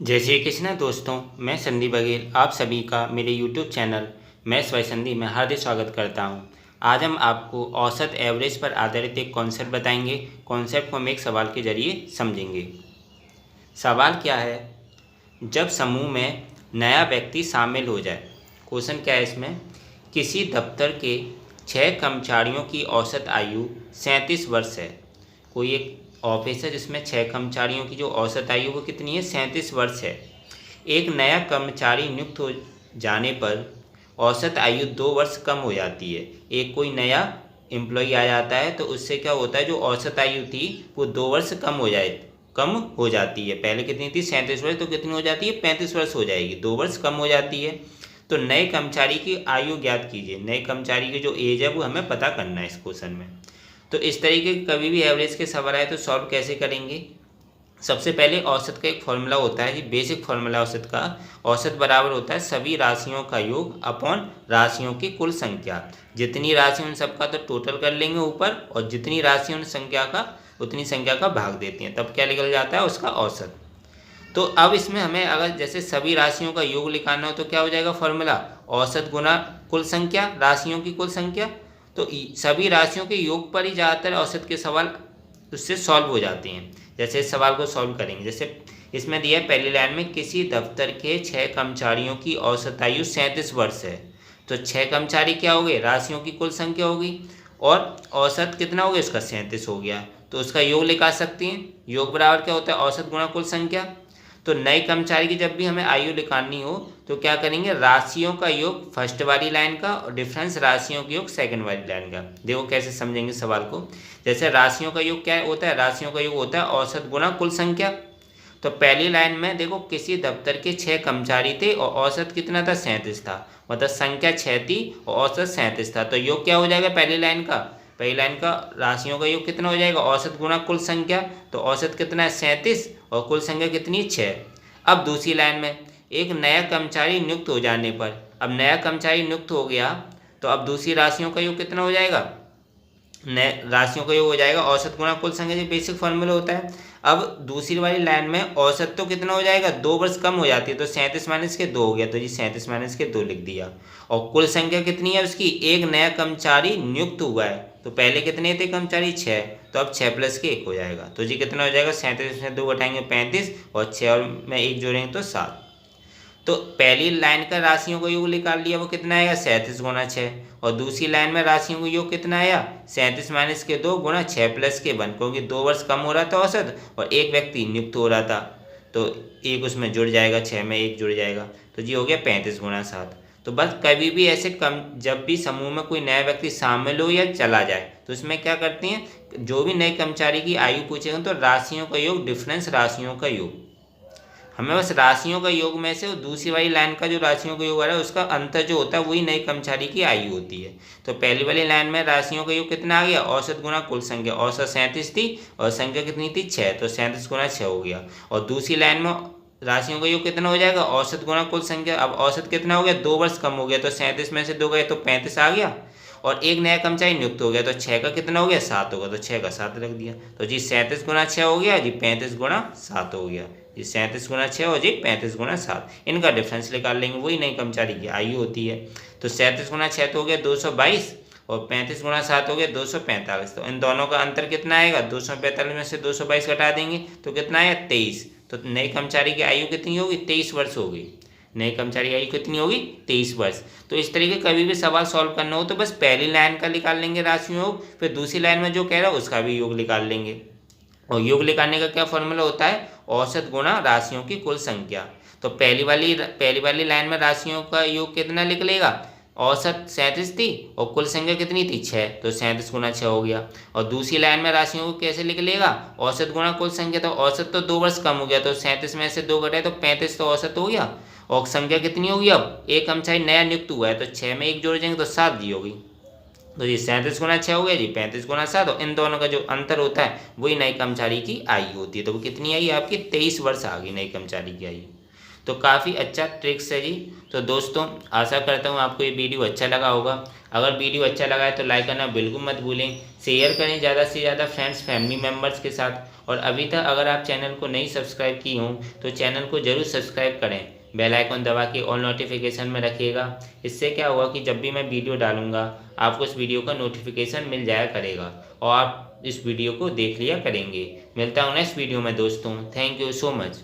जय श्री कृष्ण दोस्तों, मैं संदीप बघेल आप सभी का मेरे YouTube channel maths by Sandeep में हार्दिक स्वागत करता हूं। आज हम आपको औसत एवरेज पर आधारित एक कॉन्सेप्ट बताएंगे। कॉन्सेप्ट को हम एक सवाल के जरिए समझेंगे। सवाल क्या है, जब समूह में नया व्यक्ति शामिल हो जाए। क्वेश्चन क्या है इसमें, किसी दफ्तर के 6 कर्मचारियों की औसत आयु 37 वर्ष है। कोई एक ऑफिस है जिसमें 6 कर्मचारियों की जो औसत आयु वो कितनी है, 37 वर्ष है। एक नया कर्मचारी नियुक्त हो जाने पर औसत आयु 2 वर्ष कम हो जाती है। एक कोई नया एम्प्लॉय आ जाता है तो उससे क्या होता है, जो औसत आयु थी वो 2 वर्ष कम हो जाती है। पहले कितनी थी, 37 वर्ष, तो कितनी हो जाती है, 35 वर्ष हो जाएगी, 2 वर्ष कम हो जाती है। तो नए कर्मचारी की आयु ज्ञात कीजिए। नए कर्मचारी की जो एज है वो हमें पता करना है इस क्वेश्चन में। तो इस तरीके के कभी भी एवरेज के सवाल आए तो सॉल्व कैसे करेंगे। सबसे पहले औसत का एक फॉर्मूला होता है, ये बेसिक फॉर्मूला औसत का। औसत बराबर होता है सभी राशियों का योग अपॉन राशियों की कुल संख्या। जितनी राशि उन सबका तो टोटल कर लेंगे ऊपर, और जितनी राशि उन संख्या का उतनी संख्या का भाग देते हैं, तब क्या निकल जाता है, उसका औसत। तो अब इसमें हमें अगर जैसे सभी राशियों का योग निकालना हो तो क्या हो जाएगा फॉर्मूला, औसत गुना कुल संख्या, राशियों की कुल संख्या। तो सभी राशियों के योग पर ही ज़्यादातर औसत के सवाल उससे सॉल्व हो जाते हैं। जैसे इस सवाल को सॉल्व करेंगे, जैसे इसमें दिया है पहली लाइन में, किसी दफ्तर के 6 कर्मचारियों की औसत आयु 37 वर्ष है। तो 6 कर्मचारी क्या हो गए, राशियों की कुल संख्या होगी, और औसत कितना हो गया, उसका 37 हो गया। तो उसका योग निकाल सकते हैं। योग बराबर क्या होता है, औसत गुणा कुल संख्या। तो नए कर्मचारी की जब भी हमें आयु निकालनी हो तो क्या करेंगे, राशियों का योग फर्स्ट वाली लाइन का और डिफरेंस राशियों का योग सेकंड वाली लाइन का। देखो कैसे समझेंगे सवाल को। जैसे राशियों का योग क्या होता है, राशियों का योग होता है औसत गुना कुल संख्या। तो पहली लाइन में देखो, किसी दफ्तर के 6 कर्मचारी थे और औसत कितना था, 37 था, मतलब संख्या 6 थी और औसत 37 था। तो योग क्या हो जाएगा, पहली लाइन का राशियों का योग कितना हो जाएगा, औसत गुना कुल संख्या। तो औसत कितना है, 37, और कुल संख्या कितनी, 6। अब दूसरी लाइन में, एक नया कर्मचारी नियुक्त हो जाने पर, अब नया कर्मचारी नियुक्त हो गया तो अब दूसरी राशियों का योग कितना हो जाएगा, नए राशियों का योग हो जाएगा औसत गुणा कुल संख्या, जो बेसिक फॉर्मूला होता है। अब दूसरी वाली लाइन में औसत तो कितना हो जाएगा, 2 वर्ष कम हो जाती है, तो 37 माइनस के 2 हो गया, तो जी 37 माइनस के 2 लिख दिया। और कुल संख्या कितनी है उसकी, एक नया कर्मचारी नियुक्त हुआ है, तो पहले कितने थे कर्मचारी, 6, तो अब 6 प्लस के 1 हो जाएगा। तो जी कितना हो जाएगा, 37 में 2 घटाएंगे 35, और 6 और में 1 जोड़ेंगे तो 7। तो पहली लाइन का राशियों का योग निकाल लिया, वो कितना आएगा, 37 गुना 6। और दूसरी लाइन में राशियों का योग कितना आया, 37 माइनस के 2 गुना 6 प्लस के 1, क्योंकि 2 वर्ष कम हो रहा था औसत और एक व्यक्ति नियुक्त हो रहा था, तो एक उसमें जुड़ जाएगा, 6 में 1 जुड़ जाएगा, तो जी हो गया 35 गुना 7। तो बस कभी भी ऐसे कम, जब भी समूह में कोई नया व्यक्ति शामिल हो या चला जाए तो इसमें क्या करते हैं, जो भी नए कर्मचारी की आयु पूछेगा तो राशियों का योग डिफरेंस राशियों का योग, हमें बस राशियों का योग में से दूसरी वाली लाइन का जो राशियों का योग आ रहा है उसका अंतर जो होता है वही नए कर्मचारी की आयु होती है। तो पहली वाली लाइन में राशियों का योग कितना आ गया, औसत गुना कुल संख्या, औसत 37 थी और संख्या कितनी थी, 6, तो 37 गुना 6 हो गया। और दूसरी लाइन में राशियों का योग कितना हो जाएगा, औसत गुना कुल संख्या। अब औसत कितना हो गया, 2 वर्ष कम हो गया, तो 37 में से 2 गए तो 35 आ गया, और एक नया कर्मचारी नियुक्त हो गया, तो 6 का कितना हो गया, 7 होगा, तो 6 का 7 रख दिया। तो जी 37 गुना 6 हो गया, जी 35 गुना 7 हो गया। जी 37 गुना 6 और जी 35 गुना 7, इनका डिफरेंस निकाल लेंगे, वही नई कर्मचारी की आयु होती है। तो 37 गुना 6 तो हो गया 222, और 35 गुना 7 हो गया 245। तो इन दोनों का अंतर कितना आएगा, 245 में से 222 घटा देंगे तो कितना आया, 23। तो नए कर्मचारी की आयु कितनी होगी, 23 वर्ष होगी। नए कर्मचारी की आयु कितनी होगी, 23 वर्ष। तो इस तरीके कभी भी सवाल सॉल्व करना हो तो बस पहली लाइन का निकाल लेंगे राशियों योग, फिर दूसरी लाइन में जो कह रहा है उसका भी योग निकाल लेंगे। और योग निकालने का क्या फॉर्मूला होता है, औसत गुणा राशियों की कुल संख्या। तो पहली वाली लाइन में राशियों का योग कितना लिख लेगा, औसत 37 थी और कुल संख्या कितनी थी, 6, तो 37 गुना 6 हो गया। और दूसरी लाइन में राशियों को कैसे लिख लेगा, औसत गुणा कुल संख्या, तो औसत तो 2 वर्ष कम हो गया, तो 37 में से 2 घटाए तो 35, तो औसत हो गया। और संख्या कितनी होगी, अब एक कर्मचारी नया नियुक्त हुआ है, तो 6 में 1 जोड़ देंगे तो 7 जी होगी। तो जी 37 गुना 6 हो गया, जी 35 गुना 7, और इन दोनों का जो अंतर होता है वही नए कर्मचारी की आयु होती है। तो वो कितनी आई आपकी, 23 वर्ष आ गई नए कर्मचारी की आयु। तो काफ़ी अच्छा ट्रिक्स है जी। तो दोस्तों आशा करता हूँ आपको ये वीडियो अच्छा लगा होगा। अगर वीडियो अच्छा लगा है तो लाइक करना बिल्कुल मत भूलें, शेयर करें ज़्यादा से ज़्यादा फ्रेंड्स फैमिली मेम्बर्स के साथ। और अभी तक अगर आप चैनल को नहीं सब्सक्राइब की हों तो चैनल को ज़रूर सब्सक्राइब करें, बेल आइकन दबा के ऑल नोटिफिकेशन में रखिएगा। इससे क्या होगा कि जब भी मैं वीडियो डालूंगा आपको उस वीडियो का नोटिफिकेशन मिल जाया करेगा और आप इस वीडियो को देख लिया करेंगे। मिलता हूँ नेक्स्ट वीडियो में दोस्तों। Thank you so much.